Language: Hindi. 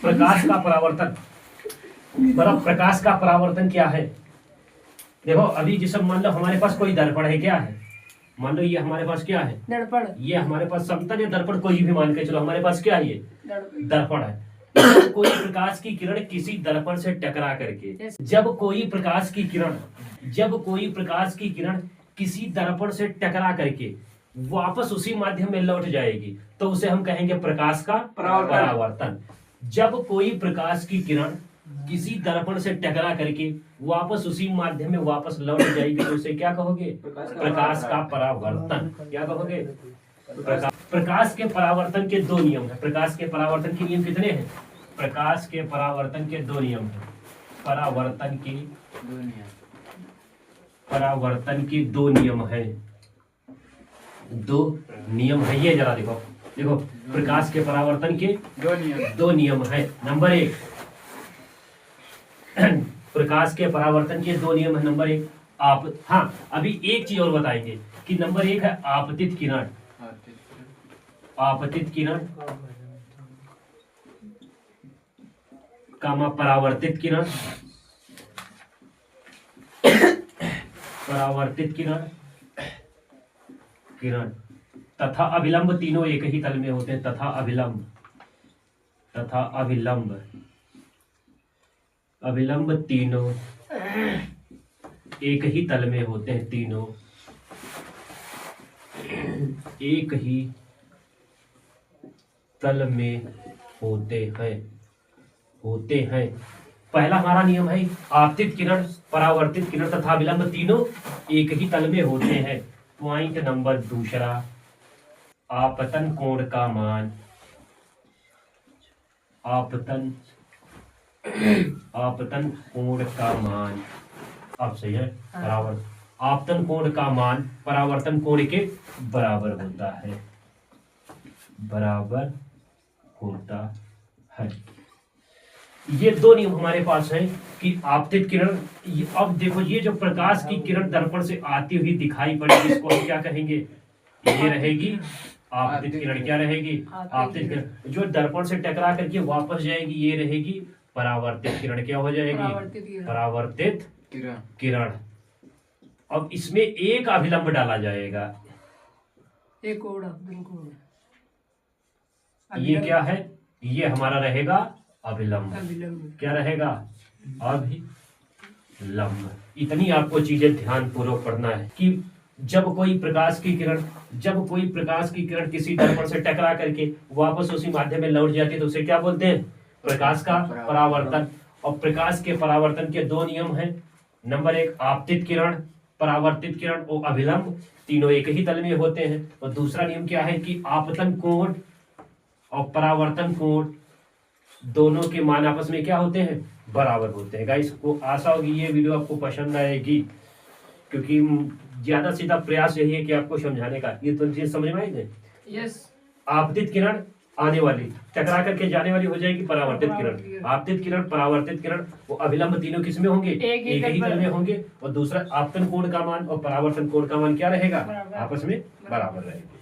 प्रकाश का परावर्तन, मतलब प्रकाश का परावर्तन क्या है। देखो अभी जिसम मान लो हमारे पास कोई दर्पण है, क्या है, मान लो ये हमारे पास क्या है, दर्पण। ये हमारे पास समतल या दर्पण कोई भी मान के चलो, हमारे पास क्या है, ये दर्पण है। जब कोई प्रकाश की किरण किसी दर्पण से टकरा करके, जब कोई प्रकाश की किरण, जब कोई प्रकाश की किरण किसी दर्पण से टकरा करके वापस उसी माध्यम में लौट जाएगी तो उसे हम कहेंगे प्रकाश का परावर्तन। जब कोई प्रकाश की किरण किसी दर्पण से टकरा करके वापस उसी माध्यम में वापस लौट जाएगी तो उसे क्या कहोगे, प्रकाश का परावर्तन। क्या कहोगे, प्रकाश के परावर्तन के दो नियम है। प्रकाश के परावर्तन के नियम कितने हैं, प्रकाश के परावर्तन के दो नियम है। परावर्तन के दो नियम है, दो नियम है। ये जरा देखो, देखो प्रकाश के परावर्तन के दो नियम है। नंबर एक, प्रकाश के परावर्तन के दो नियम है। नंबर एक आप, हाँ अभी एक चीज और बताएंगे कि नंबर एक है आपतित किरण। आपतित किरण कामा परावर्तित किरण, परावर्तित किरण किरण तथा अभिलंब, तीनों एक ही तल में होते हैं। तथा अभिलंब, तथा अभिलंब, अभिलंब तीनों एक ही तल में होते हैं। तीनों एक ही तल में होते हैं। पहला हमारा नियम है आपतित किरण, परावर्तित किरण तथा अभिलंब तीनों एक ही तल में होते हैं। पॉइंट नंबर दूसरा, आपतन कोण का मान, आपतन कोण का मान, अब सही है, परावर्तन, आपतन कोण का मान परावर्तन कोण के बराबर होता है, बराबर होता है। ये दो नियम हमारे पास हैं कि आपतित किरण, अब देखो ये जो प्रकाश की किरण दर्पण से आती हुई दिखाई पड़ेगी इसको हम क्या कहेंगे, ये रहेगी आपतित किरण। क्या रहेगी, आपतित किरण। जो दर्पण से टकरा करके वापस जाएगी ये रहेगी परावर्तित किरण। क्या हो जाएगी, परावर्तित किरण। अब इसमें एक अभिलंब डाला जाएगा, एक और आपतन कोण। ये क्या है, ये हमारा रहेगा अभिलंब। क्या रहेगा, अभिलंब। इतनी आपको चीजें ध्यान पूर्वक पढ़ना है कि जब कोई प्रकाश की किरण किसी दर्पण से टकरा करके वापस उसी माध्यम में लौट जाती है तो उसे क्या बोलते हैं, प्रकाश का परावर्तन। और प्रकाश के परावर्तन के दो नियम हैं। नंबर एक आपतित किरण, परावर्तित किरण और अभिलंब तीनों एक ही तल में होते हैं। और दूसरा नियम क्या है कि आपतन कोण और परावर्तन कोण दोनों के मान आपस में क्या होते हैं, बराबर होते हैं। गाइस को आशा होगी ये वीडियो आपको पसंद आएगी, क्योंकि ज्यादा सीधा प्रयास यही है कि आपको समझाने का। ये तो चीज समझ में आई है। यस। आपतित किरण आने वाली टकरा करके जाने वाली हो जाएगी परावर्तित किरण। आपतित किरण, परावर्तित किरण वो अभिलंब तीनों किसमें होंगे, एक ही तल में होंगे। और दूसरा आपतन कोण का मान और परावर्तन कोण का मान क्या रहेगा, आपस में बराबर रहेगा।